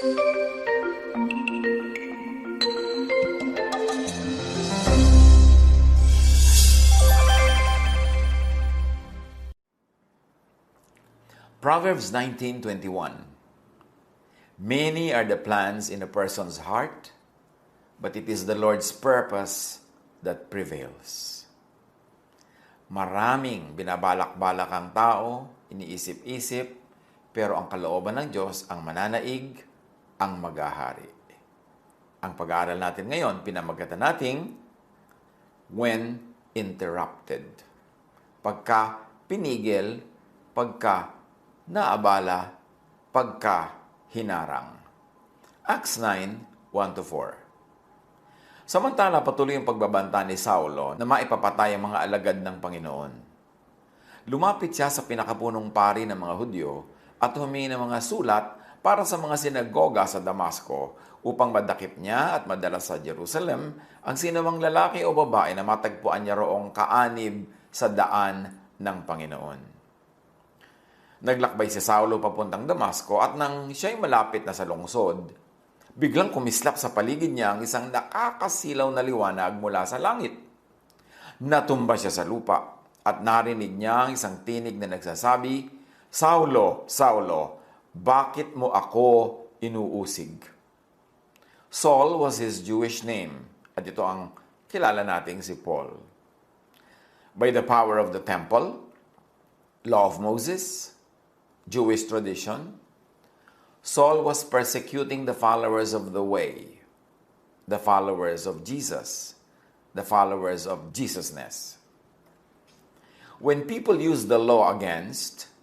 Proverbs 19:21. Many are the plans in a person's heart, but it is the Lord's purpose that prevails. Maraming binabalak-balak ang tao, iniisip-isip, pero ang kalooban ng Diyos ang mananaig, ang maghahari. Ang pag-aaral natin ngayon, pinamagatan nating when interrupted. Pagka pinigil, pagka naabala, pagka hinarang. Acts 9:1-4. Samantala, patuloy ang pagbabanta ni Saulo na maipapatay ang mga alagad ng Panginoon. Lumapit siya sa pinakapunong pari ng mga Hudyo at humingi ng mga sulat para sa mga sinagoga sa Damasco upang madakip niya at madala sa Jerusalem ang sinumang lalaki o babae na matagpuan niya roong kaanib sa daan ng Panginoon. Naglakbay si Saulo papuntang Damasco at nang siya'y malapit na sa lungsod, biglang kumislap sa paligid niya ang isang nakakasilaw na liwanag mula sa langit. Natumba siya sa lupa at narinig niya ang isang tinig na nagsasabi, "Saulo, Saulo, bakit mo ako inuusig?" Saul was his Jewish name at ito ang kilala nating si Paul. By the power of the temple, law of Moses, Jewish tradition, Saul was persecuting the followers of the way, the followers of Jesus, the followers of Jesusness. When people use the law against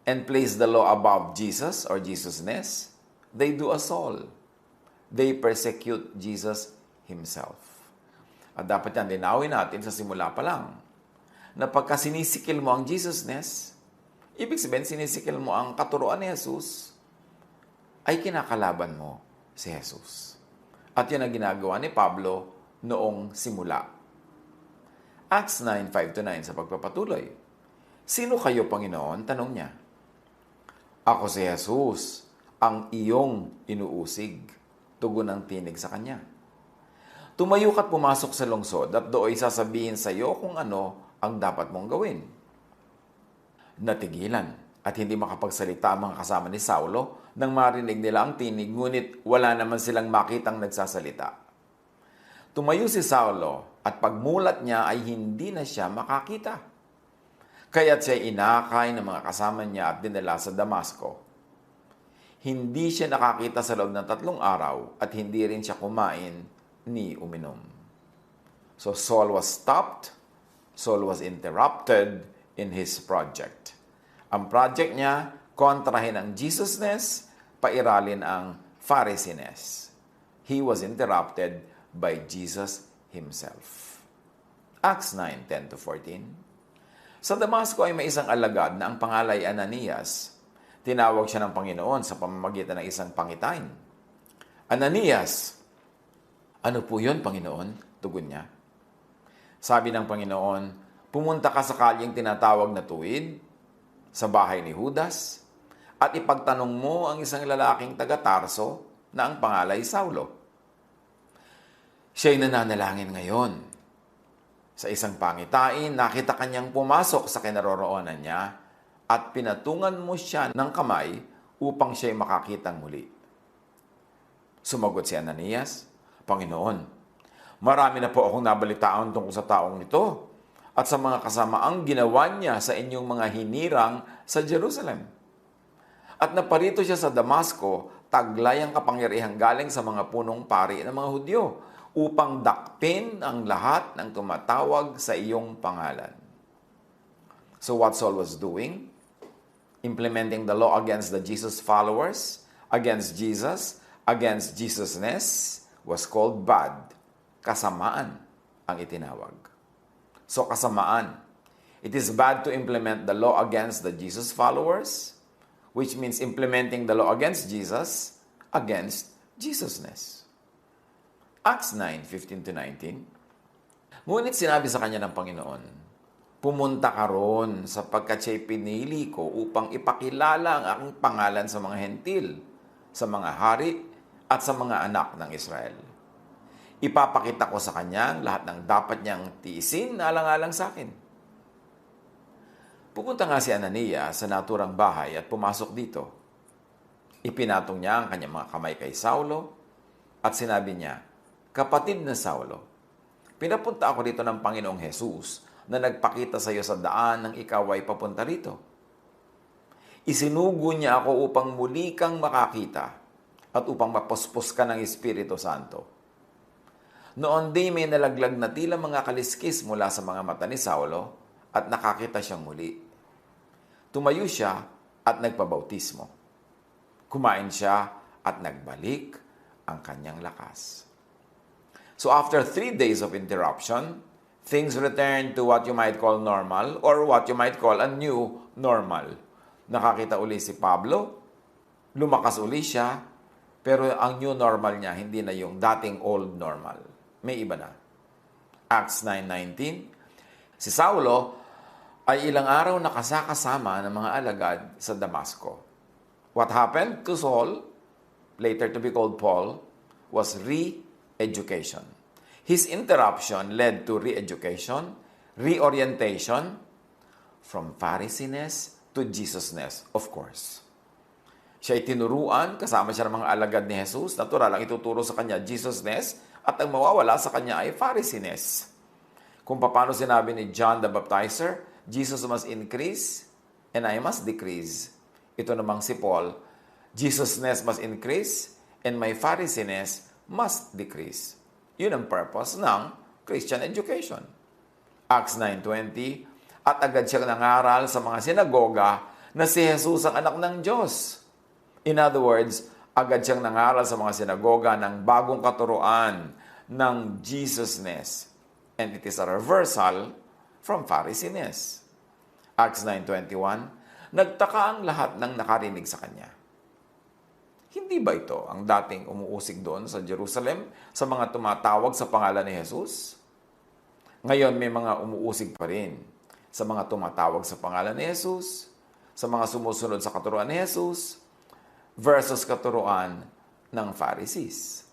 and place the law above Jesus or Jesusness, they do a Saul. They persecute Jesus himself. At dapat yan linawin natin sa simula pa lang na pagka sinisikil mo ang Jesusness, ibig sabihin, sinisikil mo ang katuruan ni Jesus, ay kinakalaban mo si Jesus. At yun ang ginagawa ni Pablo noong simula. Acts 9:5-9 sa pagpapatuloy. "Sino kayo, Panginoon?" tanong niya. "Ako si Jesus, ang iyong inuusig," tugon ang tinig sa kanya. "Tumayo ka't pumasok sa lungsod at dooy sasabihin sa iyo kung ano ang dapat mong gawin." Natigilan at hindi makapagsalita ang mga kasama ni Saulo nang marinig nila ang tinig, ngunit wala naman silang makitang nagsasalita. Tumayo si Saulo at pagmulat niya ay hindi na siya makakita. Kaya't siya inakay ng mga kasama niya at dinala sa Damasco. Hindi siya nakakita sa loob ng 3 araw at hindi rin siya kumain ni uminom. So Saul was stopped, Saul was interrupted in his project. Ang project niya, kontrahin ang Jesusness, pairalin ang Phariseeness. He was interrupted by Jesus himself. Acts 9:10-14. Sa Damasco ay may isang alagad na ang pangalan ay Ananias. Tinawag siya ng Panginoon sa pamamagitan ng isang pangitain. "Ananias!" "Ano po yun, Panginoon?" tugon niya. Sabi ng Panginoon, "Pumunta ka sa kalyeng tinatawag na Tuwid, sa bahay ni Judas, at ipagtanong mo ang isang lalaking taga-Tarso na ang pangalay Saulo. Siya'y nananalangin ngayon. Sa isang pangitain, nakita kanyang pumasok sa kinaroroonan niya at pinatungan mo siya ng kamay upang siya'y makakitang muli." Sumagot si Ananias, "Panginoon, marami na po akong nabalitaan tungkol sa taong ito at sa mga kasamaang ginawa niya sa inyong mga hinirang sa Jerusalem. At naparito siya sa Damasco, taglay ang kapangyarihang galing sa mga punong pari ng mga Hudyo upang dakpin ang lahat ng tumatawag sa iyong pangalan." So what Saul was doing? Implementing the law against the Jesus followers, against Jesus, against Jesusness, was called bad. Kasamaan ang itinawag. So kasamaan. It is bad to implement the law against the Jesus followers, which means implementing the law against Jesus, against Jesusness. Acts 9:15-19. Ngunit sinabi sa kanya ng Panginoon, "Pumunta ka ron sapagkat siya'y pinili ko upang ipakilala ang aking pangalan sa mga hentil, sa mga hari, at sa mga anak ng Israel. Ipapakita ko sa kanya lahat ng dapat niyang tiisin na alang-alang sa akin. Pupunta nga si Anania sa naturang bahay at pumasok dito. Ipinatong niya ang kanyang mga kamay kay Saulo at sinabi niya, "Kapatid na Saulo, pinapunta ako dito ng Panginoong Jesus na nagpakita sa iyo sa daan nang ikaw ay papunta rito. Isinugo niya ako upang muli kang makakita at upang mapuspos ka ng Espiritu Santo." Noon din may nalaglag na tila mga kaliskis mula sa mga mata ni Saulo at nakakita siyang muli. Tumayo siya at nagpabautismo. Kumain siya at nagbalik ang kanyang lakas. So after 3 days of interruption, things returned to what you might call normal or what you might call a new normal. Nakakita uli si Pablo, lumakas uli siya, pero ang new normal niya hindi na yung dating old normal. May iba na. Acts 9:19, si Saulo ay ilang araw nakasakasama ng mga alagad sa Damasco. What happened to Saul, later to be called Paul, was re-education. His interruption led to re-education, reorientation, from Pharisees to Jesusness, of course. Siya ay tinuruan, kasama siya ng mga alagad ni Jesus. Natural ang ituturo sa kanya, Jesusness, at ang mawawala sa kanya ay Pharisees. Kung paano sinabi ni John the Baptizer, Jesus must increase and I must decrease. Ito namang si Paul, Jesusness must increase and my Pharisees must decrease. Yun ang purpose ng Christian education. Acts 9:20, at agad siyang nangaral sa mga sinagoga na si Jesus ang anak ng Diyos. In other words, agad siyang nangaral sa mga sinagoga ng bagong katuruan ng Jesusness. And it is a reversal from Pharisees. Acts 9:21, nagtaka ang lahat ng nakarinig sa kanya. Hindi ba ito ang dating umuusig doon sa Jerusalem sa mga tumatawag sa pangalan ni Jesus? Ngayon may mga umuusig pa rin sa mga tumatawag sa pangalan ni Jesus, sa mga sumusunod sa katuruan ni Jesus, versus katuruan ng Pharisees.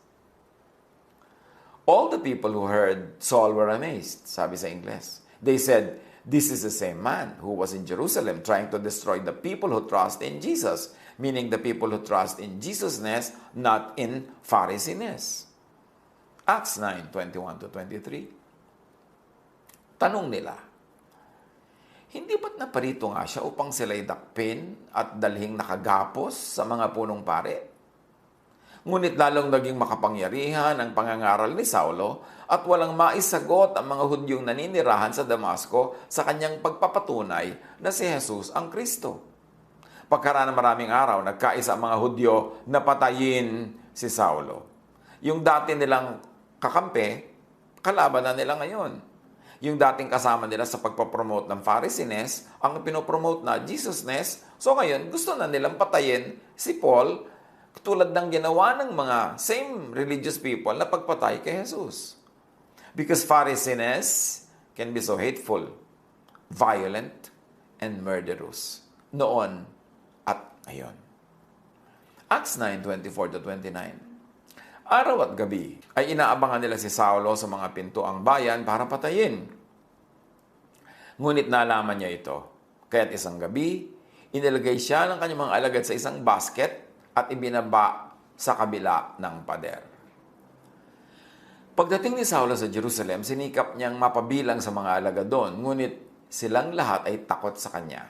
All the people who heard Saul were amazed, sabi sa Ingles. They said, "This is the same man who was in Jerusalem trying to destroy the people who trust in Jesus," meaning the people who trust in Jesusness, not in Pharisees. Acts 9:21-23. Tanong nila, hindi ba't naparito nga siya upang sila'y dakpin at dalhing nakagapos sa mga punong pare? Ngunit lalong naging makapangyarihan ang pangangaral ni Saulo at walang maisagot ang mga Hudyong naninirahan sa Damasco sa kanyang pagpapatunay na si Jesus ang Kristo. Pagkaraan ng maraming araw, nagkaisa ang mga Hudyo na patayin si Saulo. Yung dati nilang kakampi, kalaban na nila ngayon. Yung dating kasama nila sa pagpapromote ng Pharisees, ang pinopromote na Jesusness, so ngayon gusto na nilang patayin si Paul tulad ng ginawa ng mga same religious people na pagpatay kay Jesus. Because Pharisees can be so hateful, violent, and murderous. Noon at ngayon. Acts 9:24-29. Araw at gabi ay inaabangan nila si Saulo sa mga pintuang bayan para patayin. Ngunit nalaman niya ito. Kaya't isang gabi, inilagay siya ng kanyang mga alagad sa isang basket at ibinaba sa kabila ng pader. Pagdating ni Saulo sa Jerusalem, sinikap niyang mapabilang sa mga alagad doon, ngunit silang lahat ay takot sa kanya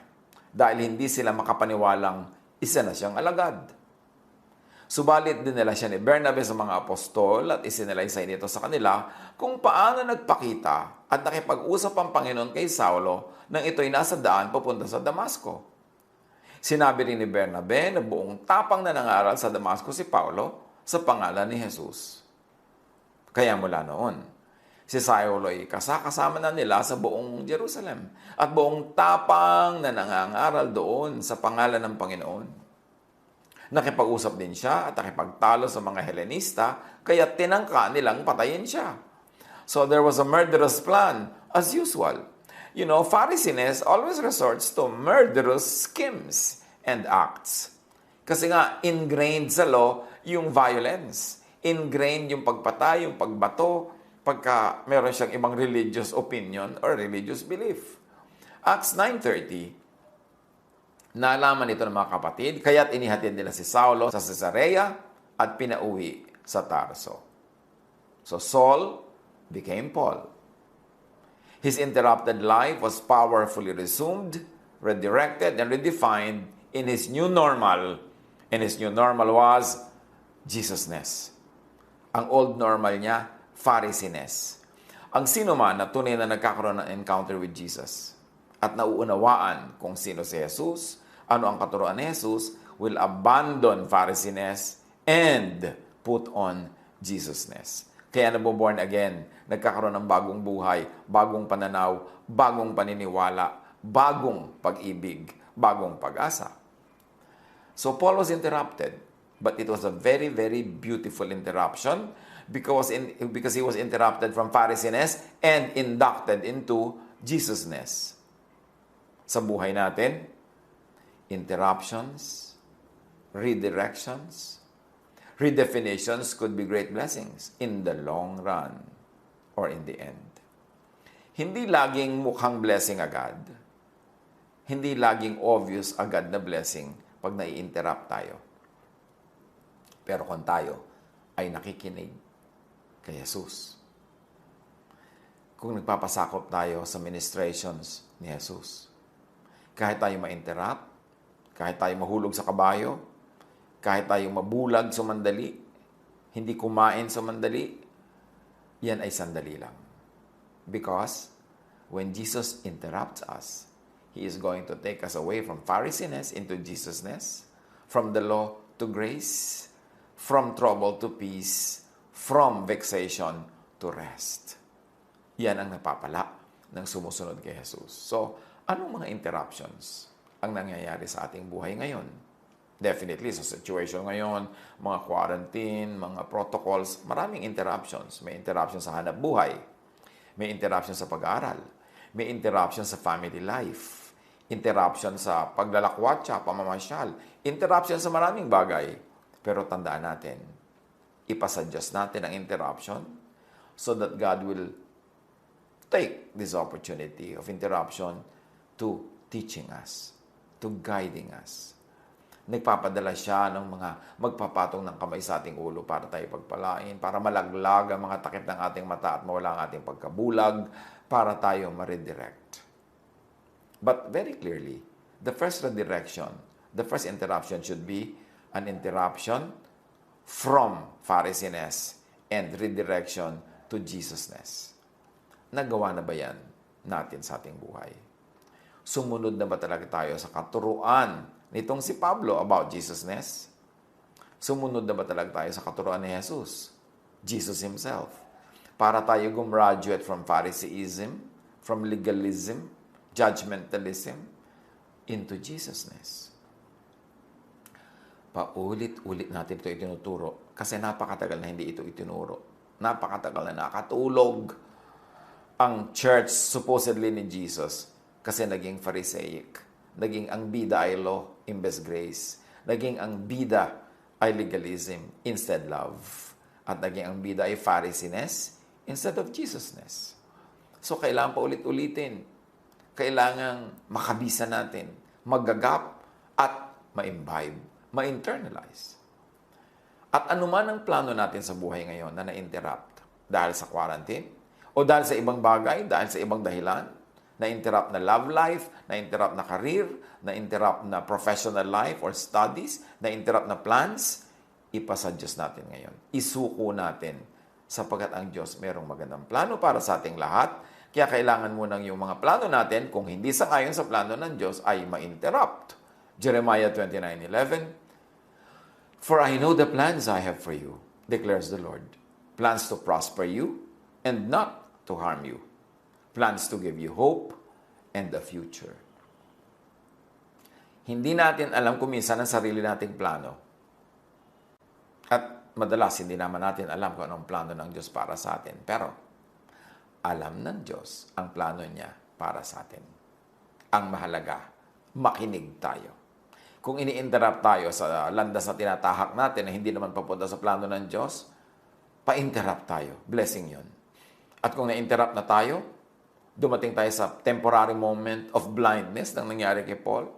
dahil hindi sila makapaniwalang isa na siyang alagad. Subalit dinala siya ni Bernabe sa mga apostol at isinalaysay nito sa kanila kung paano nagpakita at nakipag-usap ang Panginoon kay Saulo nang ito'y nasa daan papunta sa Damasco. Sinabi rin ni Bernabe na buong tapang na nangaral sa Damasco si Paulo sa pangalan ni Jesus. Kaya mula noon, si Saulo ay kasama na nila sa buong Jerusalem at buong tapang na nangangaral doon sa pangalan ng Panginoon. Nakipag-usap din siya at nakipagtalo sa mga Helenista kaya tinangka nilang patayin siya. So there was a murderous plan as usual. You know, Pharisees always resorts to murderous schemes and acts. Kasi nga, ingrained sa law, yung violence. Ingrained yung pagpatay, yung pagbato, pagka meron siyang ibang religious opinion or religious belief. Acts 9:30, nalaman ito ng mga kapatid, kaya't inihatid nila si Saulo sa Cesarea at pinauwi sa Tarso. So Saul became Paul. His interrupted life was powerfully resumed, redirected, and redefined in his new normal. And his new normal was Jesusness. Ang old normal niya, Pharisiness. Ang sino man na tunay na nagkakaroon ng encounter with Jesus at nauunawaan kung sino si Jesus, ano ang katuruan ni Jesus, will abandon Pharisiness and put on Jesusness. Kaya naboborn again, nagkakaroon ng bagong buhay, bagong pananaw, bagong paniniwala, bagong pag-ibig, bagong pag-asa. So Paul was interrupted, but it was a very, very beautiful interruption because he was interrupted from Pharisiness and inducted into Jesusness. Sa buhay natin, interruptions, redirections, redefinitions could be great blessings in the long run or in the end. Hindi laging mukhang blessing agad. Hindi laging obvious agad na blessing pag nai-interrupt tayo. Pero kung tayo ay nakikinig kay Jesus, kung nagpapasakop tayo sa ministrations ni Jesus, kahit tayo ma-interrupt, kahit tayo mahulog sa kabayo, kahit tayo mabulag sa mandali, hindi kumain sa mandali, yan ay sandali lang. Because when Jesus interrupts us, He is going to take us away from Pharisiness into Jesusness, from the law to grace, from trouble to peace, from vexation to rest. Yan ang napapala ng sumusunod kay Jesus. So, anong mga interruptions ang nangyayari sa ating buhay ngayon? Definitely, sa situation ngayon, mga quarantine, mga protocols, maraming interruptions. May interruption sa hanap buhay. May interruption sa pag-aaral. May interruption sa family life. Interruption sa paglalakwatsa, pamamasyal. Interruption sa maraming bagay. Pero tandaan natin, ipasuggest natin ang interruption so that God will take this opportunity of interruption to teaching us, to guiding us. Nagpapadala siya ng mga magpapatong ng kamay sa ating ulo para tayo pagpalain, para malaglag ang mga takip ng ating mata at mawala ang ating pagkabulag, para tayo ma-redirect. But very clearly, the first redirection, the first interruption should be an interruption from Pharisiness and redirection to Jesusness. Nagawa na ba yan natin sa ating buhay? Sumunod na ba talaga tayo sa katuruan nitong si Pablo about Jesusness? Sumunod na ba talaga tayo sa katuruan ni Jesus, Jesus Himself? Para tayo gumraduate from Phariseeism, from legalism, judgmentalism, into Jesusness. Paulit-ulit natin ito itinuturo kasi napakatagal na hindi ito itinuro. Napakatagal na nakatulog ang church supposedly ni Jesus kasi naging Pharisaic. Naging ang bida ay law imbes grace. Naging ang bida ay legalism instead love. At naging ang bida ay Pharisiness instead of Jesusness. So, kailangan pa ulit-ulitin. Kailangan makabisa natin, magagap at ma-imbibe, ma-internalize. At anuman ang plano natin sa buhay ngayon na na-interrupt dahil sa quarantine o dahil sa ibang bagay, dahil sa ibang dahilan, na-interrupt na love life, na-interrupt na career, na-interrupt na professional life or studies, na-interrupt na plans, ipasuggest natin ngayon. Isuko natin sapagkat ang Diyos merong magandang plano para sa ating lahat. Kaya kailangan mo nang yung mga plano natin, kung hindi sangayon sa plano ng Diyos, ay ma-interrupt. Jeremiah 29:11, "For I know the plans I have for you, declares the Lord. Plans to prosper you and not to harm you. Plans to give you hope and a future." Hindi natin alam kung minsan ang sarili nating plano. At madalas, hindi naman natin alam kung anong plano ng Diyos para sa atin. Pero, alam ng Diyos ang plano niya para sa atin. Ang mahalaga, makinig tayo. Kung ini-interrupt tayo sa landas na tinatahak natin na hindi naman papunta sa plano ng Diyos, pa-interrupt tayo. Blessing yun. At kung na-interrupt na tayo, dumating tayo sa temporary moment of blindness na nangyari kay Paul,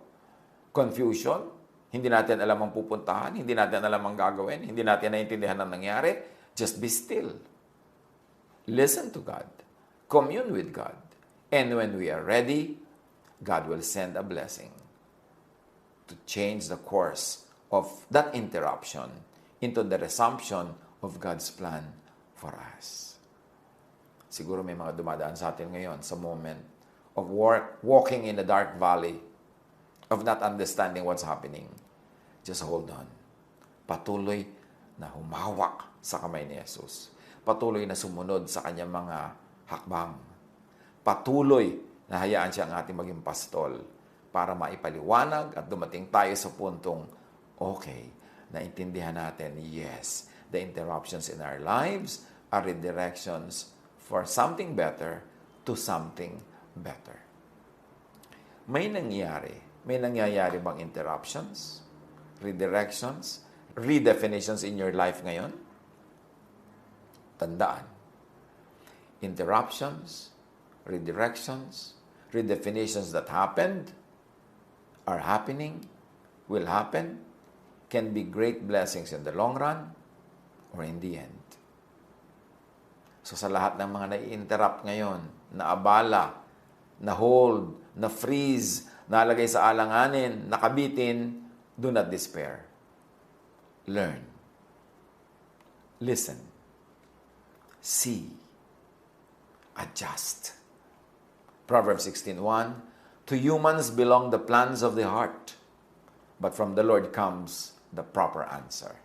confusion, hindi natin alam ang pupuntahan, hindi natin alam ang gagawin, hindi natin naiintindihan ang nangyari, just be still. Listen to God. Commune with God. And when we are ready, God will send a blessing to change the course of that interruption into the resumption of God's plan for us. Siguro may mga dumadaan sa atin ngayon sa moment of walking in the dark valley, of not understanding what's happening. Just hold on. Patuloy na humawak sa kamay ni Jesus. Patuloy na sumunod sa kanyang mga hakbang. Patuloy na hayaan siya ang ating maging pastol para maipaliwanag at dumating tayo sa puntong, okay, naintindihan natin, yes, the interruptions in our lives are redirections for something better to something better. May nangyayari bang interruptions, redirections, redefinitions in your life ngayon? Tandaan, interruptions, redirections, redefinitions that happened, are happening, will happen, can be great blessings in the long run or in the end. So sa lahat ng mga nai-interrupt ngayon, na abala, na hold, na freeze, nalagay sa alanganin, nakabitin, do not despair. Learn. Listen. See. Adjust. Proverbs 16:1, to humans belong the plans of the heart, but from the Lord comes the proper answer.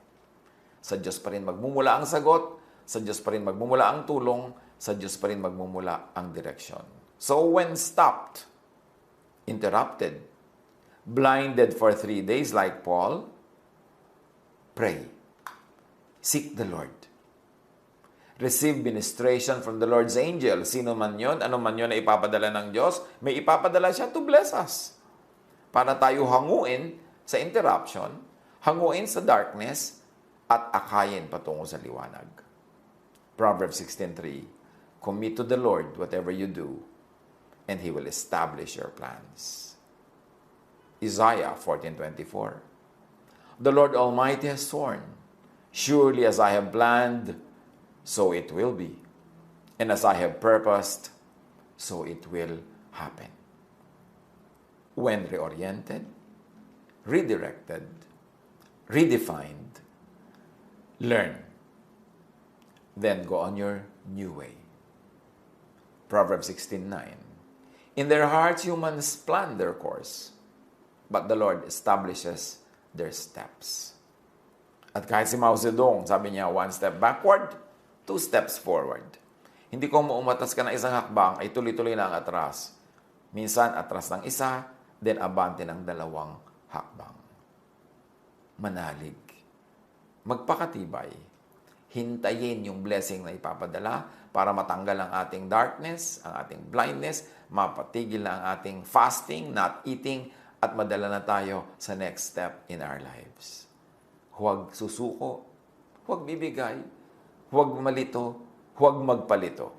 Sa Diyos pa rin magmumula ang sagot, sa Diyos pa rin magmumula ang tulong, sa Diyos pa rin magmumula ang direksyon. So when stopped, interrupted, blinded for 3 days like Paul, pray. Seek the Lord. Receive ministration from the Lord's angel. Sino man yon, ano man yon na ipapadala ng Diyos, may ipapadala siya to bless us. Para tayo hanguin sa interruption, hanguin sa darkness, at akayin patungo sa liwanag. Proverbs 16:3, commit to the Lord whatever you do, and He will establish your plans. Isaiah 14:24, the Lord Almighty has sworn, surely as I have planned, so it will be. And as I have purposed, so it will happen. When reoriented, redirected, redefined, learn. Then go on your new way. Proverbs 16:9, in their hearts humans plan their course, but the Lord establishes their steps. At kahit si Mao Zedong, sabi niya, 1 step backward, 2 steps forward. Hindi ko muumatas ka ng isang hakbang, ay tuloy-tuloy na ang atras. Minsan, atras ng isa, then abante ng 2 hakbang. Manalig. Magpakatibay. Hintayin yung blessing na ipapadala para matanggal ang ating darkness, ang ating blindness, mapatigil na ang ating fasting, not eating, at madala na tayo sa next step in our lives. Huwag susuko, huwag bibigay, huwag malito, huwag magpalito.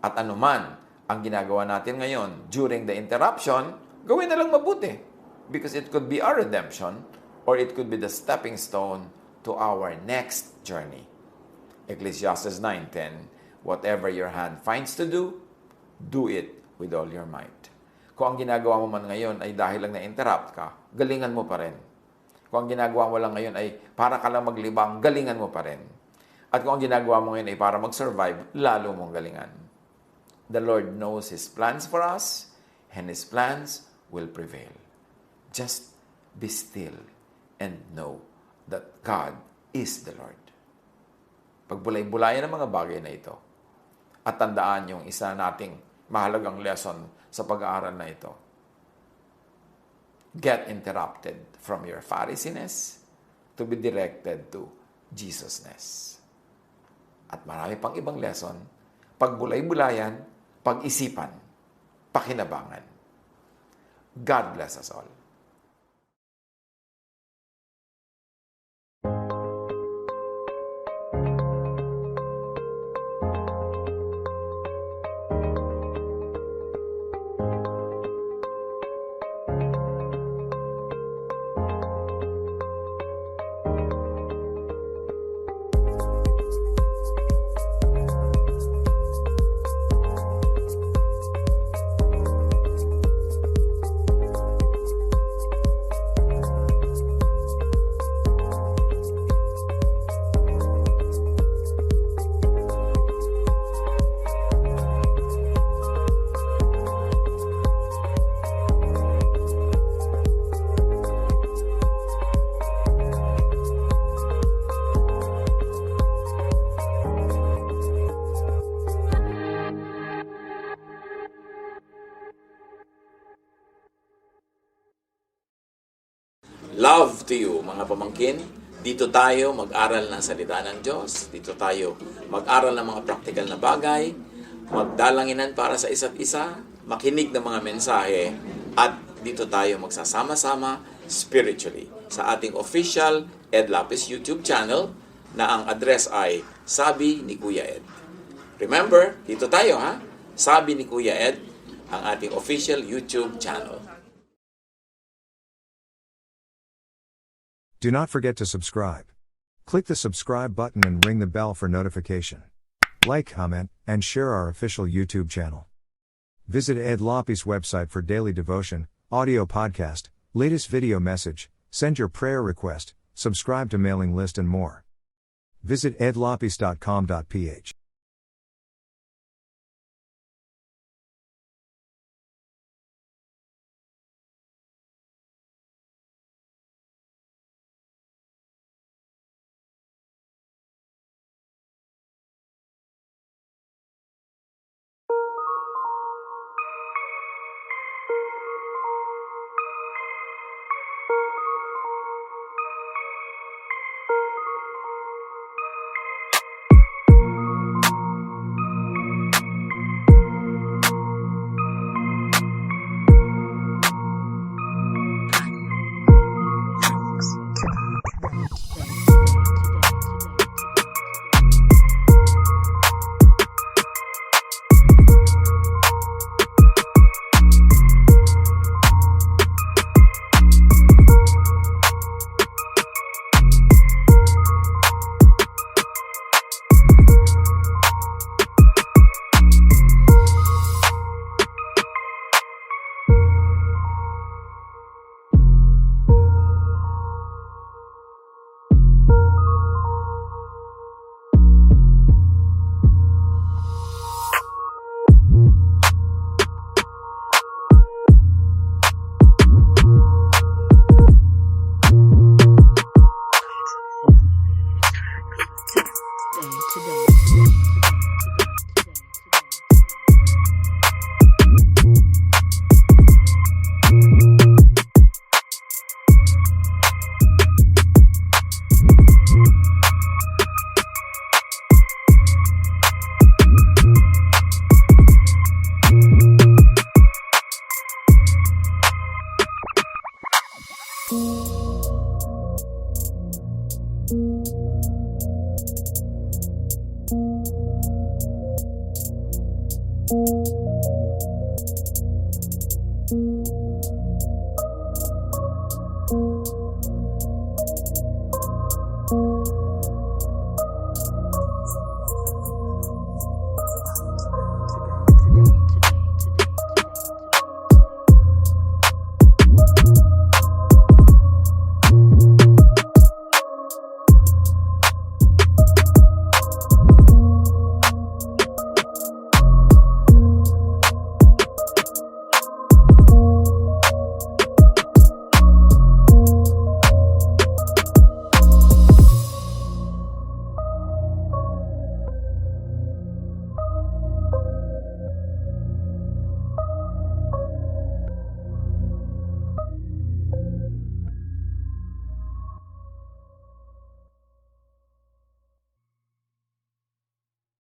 At anuman ang ginagawa natin ngayon during the interruption, gawin na lang mabuti. Because it could be our redemption or it could be the stepping stone to our next journey. Ecclesiastes 9:10, whatever your hand finds to do, do it with all your might. Kung ang ginagawa mo man ngayon ay dahil lang na-interrupt ka, galingan mo pa rin. Kung ang ginagawa mo lang ngayon ay para ka lang maglibang, galingan mo pa rin. At kung ang ginagawa mo ngayon ay para mag-survive, lalo mong galingan. The Lord knows His plans for us, and His plans will prevail. Just be still and know that God is the Lord. Pagbulay-bulayan ang mga bagay na ito. At tandaan yung isa nating mahalagang lesson sa pag-aaral na ito. Get interrupted from your Pharisiness to be directed to Jesusness. At marami pang ibang lesson, pagbulay-bulayan, pag-isipan, pakinabangan. God bless us all. love to you, mga pamangkin. Dito tayo mag-aral ng salita ng Diyos. Dito tayo mag-aral ng mga practical na bagay, magdalanginan para sa isa't isa, makinig ng mga mensahe, at dito tayo magsasama-sama spiritually sa ating official Ed Lapiz YouTube channel na ang address ay Sabi ni Kuya Ed. Remember, dito tayo ha, Sabi ni Kuya Ed, ang ating official YouTube channel. Do not forget to subscribe. Click the subscribe button and ring the bell for notification. Like, comment, and share our official YouTube channel. Visit Ed Lapiz website for daily devotion, audio podcast, latest video message, send your prayer request, subscribe to mailing list and more. Visit edlapiz.com.ph. Today.